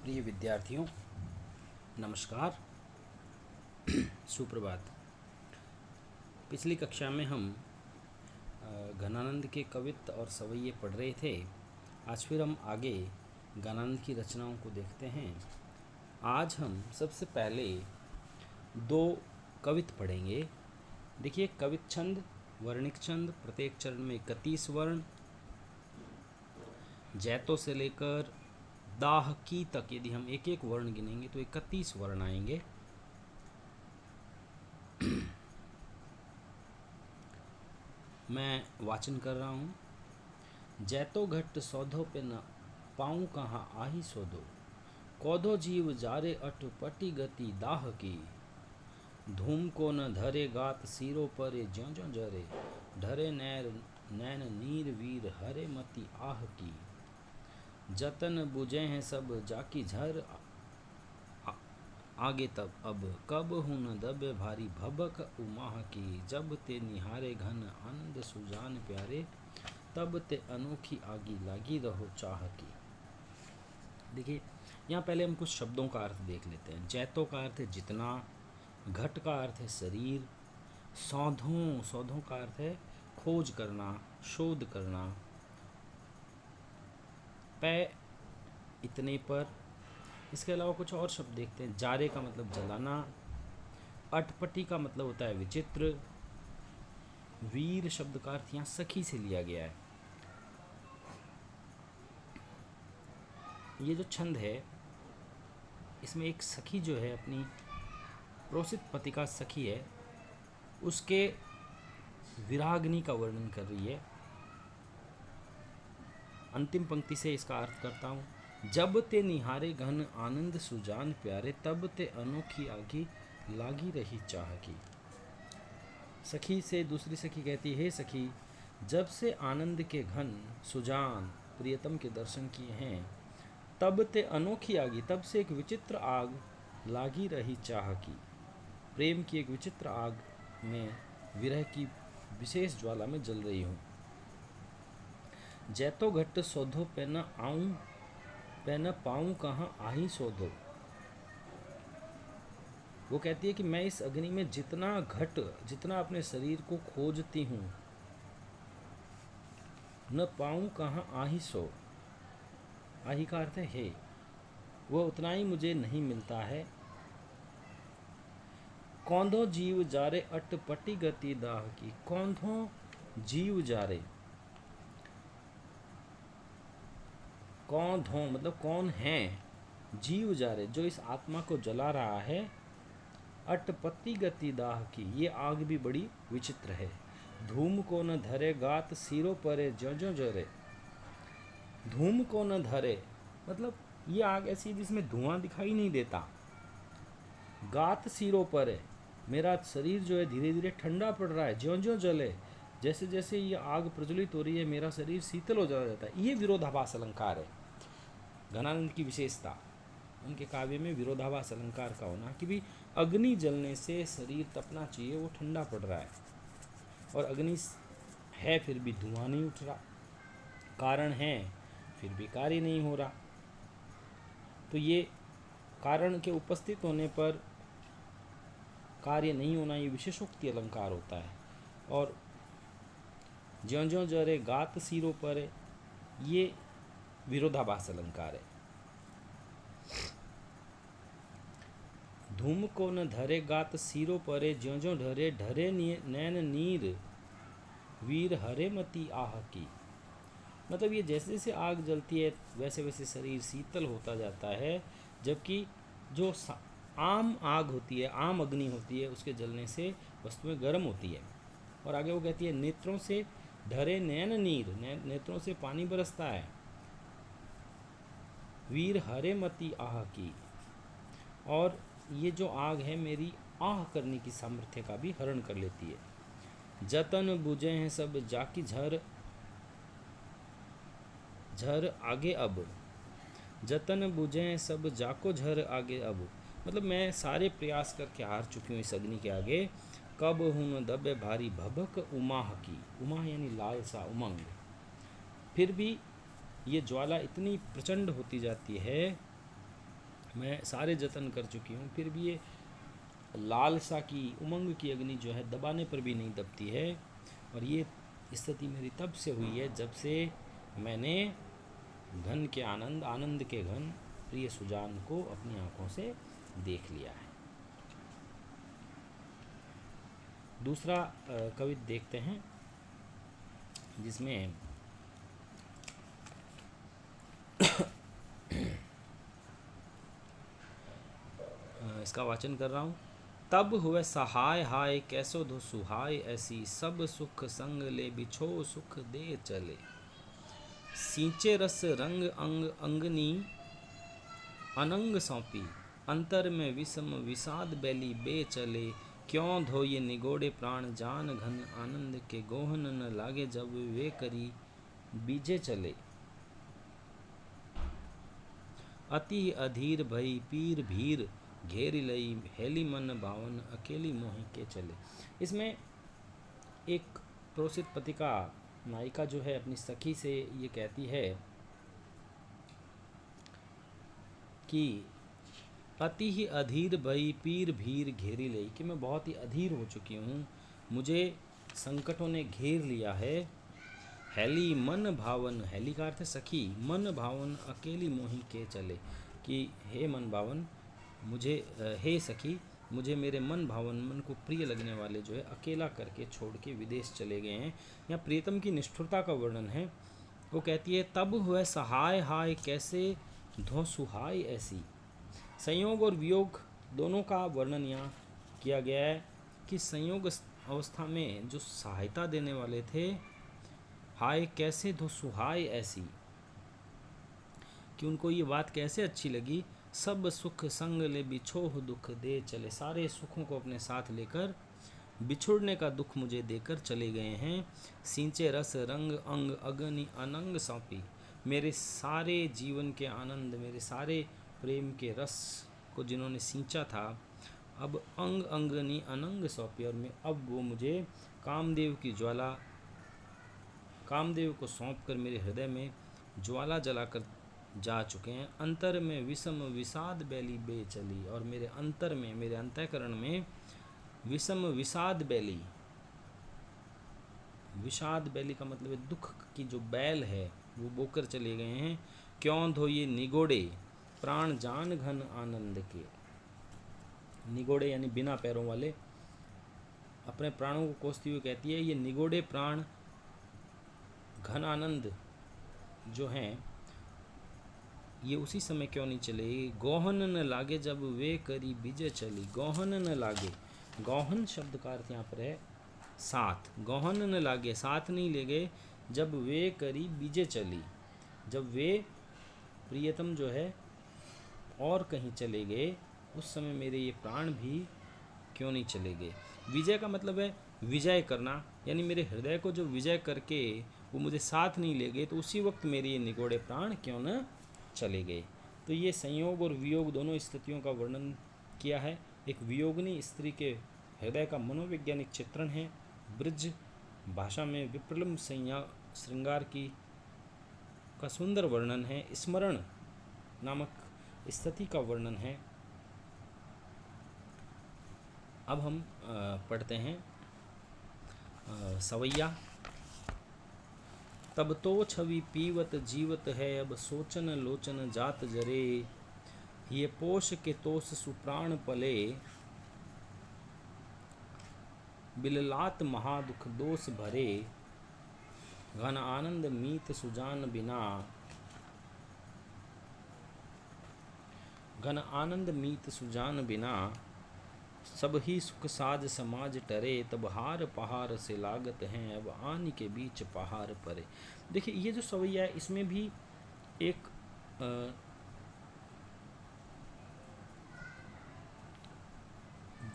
प्रिय विद्यार्थियों, नमस्कार। सुप्रभात। पिछली कक्षा में हम घनानंद के कवित्त और सवैये पढ़ रहे थे। आज फिर हम आगे घनानंद की रचनाओं को देखते हैं। आज हम सबसे पहले दो कवित्त पढ़ेंगे। देखिए, कवित्त छंद, वर्णिक छंद, प्रत्येक चरण में 31 वर्ण, जैतों से लेकर दाह की तक यदि हम एक एक वर्ण गिनेंगे तो 31 वर्ण आएंगे। मैं वाचन कर रहा हूँ। जैतो घट सौधो पे न पाऊँ कहाँ आही सोधो, कौधो जीव जारे अठ पटी गति दाह की, धूम को न धरे गात सीरो परे ज्यों ज्यों जरे, ढरे नैन नीर वीर हरे मति आह की, जतन बुझे हैं सब जाकी झर आगे तब अब, कब हूँ न दबे भारी भबक उमाह की, जब ते निहारे घन आनंद सुजान प्यारे, तब ते अनोखी आगी लागी रहो चाह की। देखिए, यहाँ पहले हम कुछ शब्दों का अर्थ देख लेते हैं। जैतो का अर्थ है जितना, घट का अर्थ है शरीर, सौधों का अर्थ है खोज करना, शोध करना, पै इतने पर। इसके अलावा कुछ और शब्द देखते हैं। जारे का मतलब जलाना, अटपटी का मतलब होता है विचित्र, वीर शब्द का अर्थ यहाँ सखी से लिया गया है। ये जो छंद है, इसमें एक सखी जो है अपनी प्रोसित पति का सखी है, उसके विरागनी का वर्णन कर रही है। अंतिम पंक्ति से इसका अर्थ करता हूँ। जब ते निहारे घन आनंद सुजान प्यारे, तब ते अनोखी आगी लागी रही चाह की। सखी से दूसरी सखी कहती है, हे सखी, जब से आनंद के घन सुजान प्रियतम के दर्शन किए हैं, तब ते अनोखी आगी, तब से एक विचित्र आग लागी रही चाह की। प्रेम की एक विचित्र आग में, विरह की विशेष ज्वाला में जल रही हूँ। जैतो घट सौधो पे न आऊं पे न पाऊं कहाँ आही सोधो। वो कहती है कि मैं इस अग्नि में जितना अपने शरीर को खोजती हूँ, न पाऊं कहाँ आही सो। आही का अर्थ है वो उतना ही मुझे नहीं मिलता है। कौंधो जीव जारे अट पटी गति दाह की। कौंधो जीव जारे, कौंधो मतलब कौन है, जीव जारे जो इस आत्मा को जला रहा है, अटपति गति दाह की, ये आग भी बड़ी विचित्र है। धूम को न धरे गात सिरों परे ज्यों ज्यों जरे। धूम को न धरे मतलब ये आग ऐसी जिसमें धुआं दिखाई नहीं देता। गात सिरों परे, मेरा शरीर जो है धीरे धीरे ठंडा पड़ रहा है, ज्यों ज्यों जले, जैसे जैसे ये आग प्रज्वलित हो रही है मेरा शरीर शीतल हो जाता है। ये विरोधाभास अलंकार है घनानंद की विशेषता। उनके काव्य में विरोधाभास अलंकार का होना कि भी अग्नि जलने से शरीर तपना चाहिए, वो ठंडा पड़ रहा है, और अग्नि है फिर भी धुआं नहीं उठ रहा, कारण है फिर भी कार्य नहीं हो रहा। तो ये कारण के उपस्थित होने पर कार्य नहीं होना, ये विशेषोक्ति अलंकार होता है। और ज्यों ज्यों जरे गात सिरों पर, ये विरोधाभास अलंकार है। धूम को न धरे गात सिरों परे, ज्यों ज्यों ढरे ढरे नैन नीर वीर हरे मति आह की। मतलब ये जैसे जैसे आग जलती है वैसे वैसे शरीर शीतल होता जाता है, जबकि जो आम आग होती है, आम अग्नि होती है, उसके जलने से वस्तुएं गर्म होती है। और आगे वो कहती है, नेत्रों से ढरे नैन नीर, नेत्रों से पानी बरसता है, वीर हरे मति आह की, और ये जो आग है मेरी आह करने की सामर्थ्य का भी हरण कर लेती है। जतन बुझे हैं सब जाकी झर आगे अब, जतन बुझे हैं सब जाको झर आगे अब, मतलब मैं सारे प्रयास करके हार चुकी हूँ इस अग्नि के आगे। कब हूँ न दबे भारी भबक उमाह की, उमाह यानी लालसा, उमंग, फिर भी ये ज्वाला इतनी प्रचंड होती जाती है मैं सारे जतन कर चुकी हूँ, फिर भी ये लालसा की, उमंग की अग्नि जो है दबाने पर भी नहीं दबती है। और ये स्थिति मेरी तब से हुई है जब से मैंने घन के आनंद, आनंद के घन प्रिय सुजान को अपनी आंखों से देख लिया है। दूसरा कविता देखते हैं जिसमें इसका वाचन कर रहा हूँ। तब हुए सहाय हाय कैसो धो सुहाय ऐसी, सब सुख संग ले बिछो सुख दे चले। सींचे रस रंग अंग अंगनी अनंग सौंपी, अंतर में विषम विषाद बैली बे चले। क्यों धोये निगोड़े प्राण जान घन आनंद के, गोहन न लागे जब वे करी बीजे चले। अति अधीर भई पीर भीर घेरी लई, हेली मन भावन अकेली मोहि के चले। इसमें एक प्रोसित पतिका नायिका जो है अपनी सखी से ये कहती है कि अति ही अधीर भई पीर भीर घेरी लई, कि मैं बहुत ही अधीर हो चुकी हूँ, मुझे संकटों ने घेर लिया है। हेली मन भावन, हेली का अर्थ है सखी, मन भावन अकेली मोहि के चले, कि हे मन भावन मुझे, हे सखी मुझे मेरे मन भावन, मन को प्रिय लगने वाले जो है अकेला करके छोड़ के विदेश चले गए हैं। यहाँ प्रीतम की निष्ठुरता का वर्णन है। वो कहती है तब हुए सहाय हाय कैसे धो सुहाय ऐसी। संयोग और वियोग दोनों का वर्णन यहाँ किया गया है कि संयोग अवस्था में जो सहायता देने वाले थे, हाय कैसे धो सुहाय ऐसी, कि उनको ये बात कैसे अच्छी लगी। सब सुख संग ले बिछोह दुख दे चले, सारे सुखों को अपने साथ लेकर बिछुड़ने का दुख मुझे देकर चले गए हैं। सींचे रस रंग अंग अग्नि अनंग सौंपी, मेरे सारे जीवन के आनंद, मेरे सारे प्रेम के रस को जिन्होंने सींचा था, अब अंग अंगनी अनंग सौंपी, और मैं अब वो मुझे कामदेव की ज्वाला, कामदेव को सौंप कर मेरे हृदय में ज्वाला जलाकर जा चुके हैं। अंतर में विषम विषाद बैली बे चली, और मेरे अंतर में, मेरे अंतःकरण में विषम विषाद बैली, विषाद बैली का मतलब है दुख की जो बैल है वो बोकर चले गए हैं। क्यों धोये निगोड़े प्राण जान घन आनंद के, निगोड़े यानी बिना पैरों वाले, अपने प्राणों को कोसती हुई कहती है ये निगोड़े प्राण घन आनंद जो हैं ये उसी समय क्यों नहीं चले। गोहन न लागे जब वे करी बीजे चली, गोहन न लागे, गोहन शब्द का अर्थ यहाँ पर है साथ, गोहन न लागे साथ नहीं ले गए, जब वे करी बीजे चली, जब वे प्रियतम जो है और कहीं चले गए उस समय मेरे ये प्राण भी क्यों नहीं चले गए। विजय का मतलब है विजय करना, यानी मेरे हृदय को जो विजय करके वो मुझे साथ नहीं ले गए, तो उसी वक्त मेरे ये निगोड़े प्राण क्यों न चले गए। तो ये संयोग और वियोग दोनों स्थितियों का वर्णन किया है। एक वियोगिनी स्त्री के हृदय का मनोवैज्ञानिक चित्रण है। ब्रज भाषा में विप्रलम्ब श्रृंगार की का सुंदर वर्णन है। स्मरण नामक स्थिति का वर्णन है। अब हम पढ़ते हैं सवैया। तब तो छवि पीवत जीवत है, अब सोचन लोचन जात जरे, ये पोष के तोष सुप्राण पले, बिललात महादुख दोष भरे, घन आनंद मीत सुजान बिना, घन आनंद मीत सुजान बिना, सब ही सुख साज समाज टरे, तब हार पहाड़ से लागत हैं, अब आन के बीच पहाड़ परे। देखिए ये जो सवैया है इसमें भी एक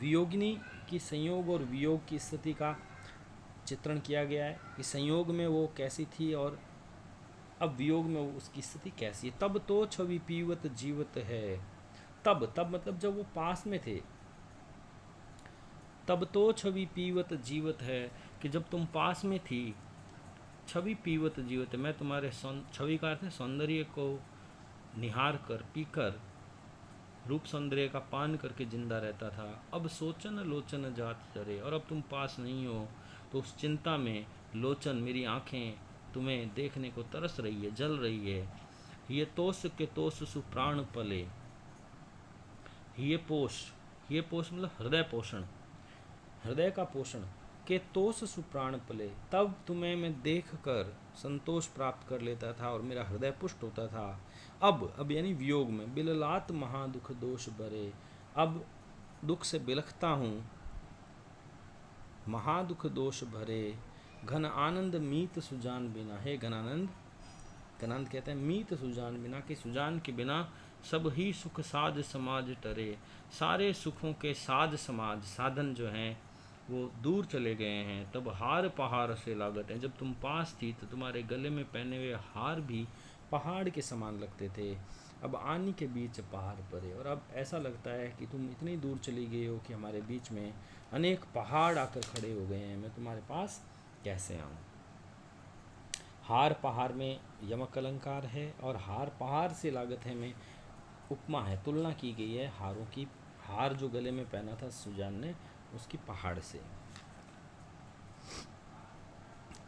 वियोगिनी की संयोग और वियोग की स्थिति का चित्रण किया गया है कि संयोग में वो कैसी थी और अब वियोग में वो उसकी स्थिति कैसी है। तब तो छवि पीवत जीवत है, तब मतलब जब वो पास में थे, तब तो छवि पीवत जीवत है कि जब तुम पास में थी, छवि पीवत जीवत, मैं तुम्हारे छवि का अर्थ है सौंदर्य को निहार कर, पीकर रूप सौंदर्य का पान करके जिंदा रहता था। अब सोचन लोचन जात चरे, और अब तुम पास नहीं हो तो उस चिंता में लोचन मेरी आंखें तुम्हें देखने को तरस रही है, जल रही है। ये तोष के तोष सुप्राण पले, ये पोष मतलब हृदय पोषण, हृदय का पोषण के तोष सुप्राण पले, तब तुम्हें मैं देख कर संतोष प्राप्त कर लेता था और मेरा हृदय पुष्ट होता था। अब यानी वियोग में, बिललात महादुख दोष भरे, अब दुख से बिलखता हूँ, महादुख दोष भरे, घन आनंद मीत सुजान बिना। हे घनानंद, घनानंद कहते हैं मीत सुजान बिना, कि सुजान के बिना सब ही सुख साध समाज टरे, सारे सुखों के साध समाज साधन जो हैं वो दूर चले गए हैं। तब हार पहाड़ से लागत है, जब तुम पास थी तो तुम्हारे गले में पहने हुए हार भी पहाड़ के समान लगते थे। अब आनी के बीच पहाड़ पड़े, और अब ऐसा लगता है कि तुम इतनी दूर चली गई हो कि हमारे बीच में अनेक पहाड़ आकर खड़े हो गए हैं, मैं तुम्हारे पास कैसे आऊँ। हार पहाड़ में यमक अलंकार है, और हार पहाड़ से लागत है में उपमा है, तुलना की गई है हारों की। हार जो गले में पहना था सुजान ने, उसकी पहाड़ से।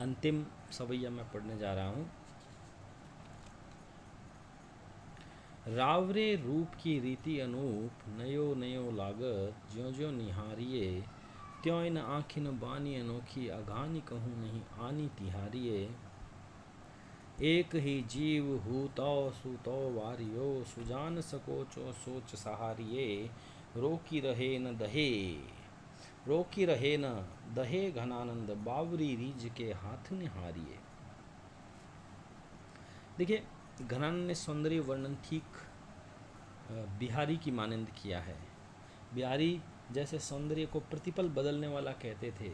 अंतिम सवैया मैं पढ़ने जा रहा हूँ। रावरे रूप की रीति अनूप, नयो नयो लागत ज्यों ज्यों निहारिये, त्यों इन आँखिन बानी अनोखी, अघानी कहूँ नहीं आनी तिहारिये। एक ही जीव हूँ तो सुतो वारियो, सुजान सकोचो सोच सहारिये, रोकी रहे न दहे, रोकी रहे न दहे घनानंद, बावरी रीज के हाथ निहारिये। देखिए, घनानंद ने सौंदर्य वर्णन ठीक बिहारी की मानंद किया है। बिहारी जैसे सौंदर्य को प्रतिपल बदलने वाला कहते थे।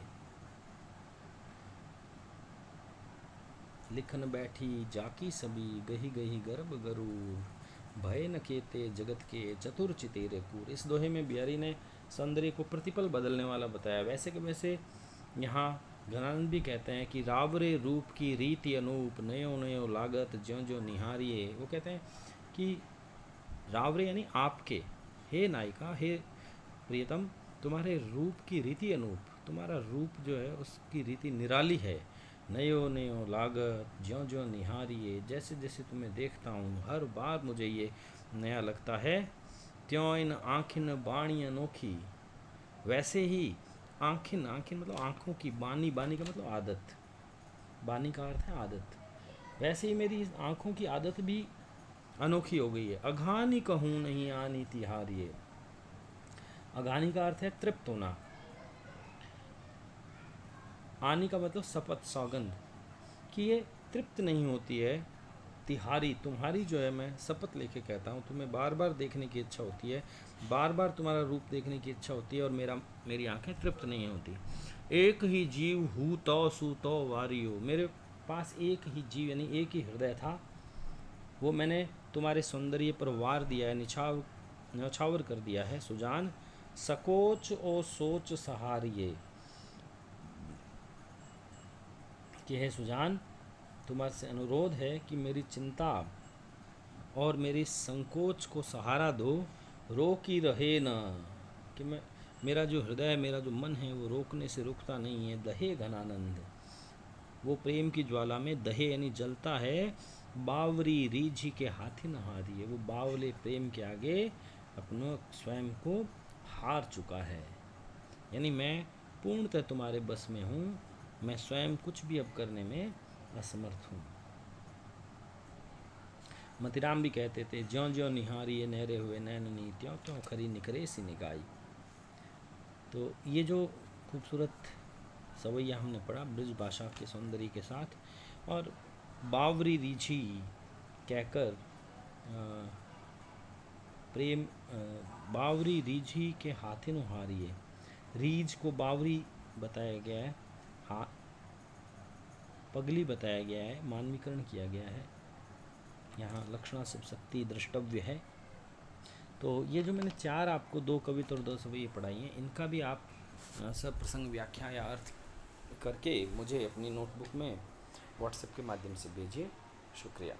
लिखन बैठी जाकी सभी, गही गही गर्भ गरूर, भय न केते जगत के चतुर चितेरे कूर। इस दोहे में बिहारी ने सौंदर्य को प्रतिपल बदलने वाला बताया। वैसे के वैसे यहाँ घनानंद भी कहते हैं कि रावरे रूप की रीति अनूप, नयो नयो लागत ज्यों ज्यों निहारिये। वो कहते हैं कि रावरे यानी आपके, हे नायिका, हे प्रियतम, तुम्हारे रूप की रीति अनूप, तुम्हारा रूप जो है उसकी रीति निराली है। नयो नयो लागत ज्यों ज्यों निहारिये, जैसे जैसे तुम्हें देखता हूँ हर बार मुझे ये नया लगता है। त्यों इन आँखिन बाणी अनोखी, वैसे ही आँखिन, आँखिन मतलब आँखों की, बानी, बानी का मतलब आदत, बानी का अर्थ है आदत, वैसे ही मेरी आँखों की आदत भी अनोखी हो गई है। अघानी कहूँ नहीं आनी तिहारिये, अघानी का अर्थ है तृप्त होना, आनी का मतलब शपथ, सौगंध, कि ये तृप्त नहीं होती है। तिहारी, तुम्हारी जो है, मैं शपथ लेके कहता हूँ, तुम्हें बार बार देखने की इच्छा होती है, बार बार तुम्हारा रूप देखने की इच्छा होती है, और मेरी आंखें तृप्त नहीं होती। एक ही जीव हूँ तो सू तो वारियो, मेरे पास एक ही जीव यानी एक ही हृदय था, वो मैंने तुम्हारे सौंदर्य पर वार दिया है, न्यौछावर कर दिया है। सुजान सकोच ओ सोच सहारिये, कि है सुजान, तुम्हारे से अनुरोध है कि मेरी चिंता और मेरी संकोच को सहारा दो। रोकी रहे न, कि मेरा जो हृदय, मेरा जो मन है वो रोकने से रुकता नहीं है। दहे घनानंद, वो प्रेम की ज्वाला में दहे यानी जलता है। बावरी रीझी के हाथी नहारी है, वो बावले प्रेम के आगे अपने स्वयं को हार चुका है। यानी मैं पूर्णतः तुम्हारे बस में हूँ, मैं स्वयं कुछ भी अब करने में असमर्थ हूँ। मतिराम भी कहते थे, ज्यों ज्यों निहारी ये नहरे हुए नैननी, त्यों त्यों खरी निकरे सी निगाई। तो ये जो खूबसूरत सवैया हमने पढ़ा ब्रज भाषा के सौंदर्य के साथ, और बावरी रीझी कहकर प्रेम, बावरी रीझी के हाथे नुहारिये, रीझ को बावरी बताया गया है, पगली बताया गया है, मानवीकरण किया गया है, यहाँ लक्षणा सब शक्ति द्रष्टव्य है। तो ये जो मैंने चार आपको, दो कविता और दो सवैया पढ़ाई हैं, इनका भी आप सब प्रसंग व्याख्या या अर्थ करके मुझे अपनी नोटबुक में व्हाट्सएप के माध्यम से भेजिए। शुक्रिया।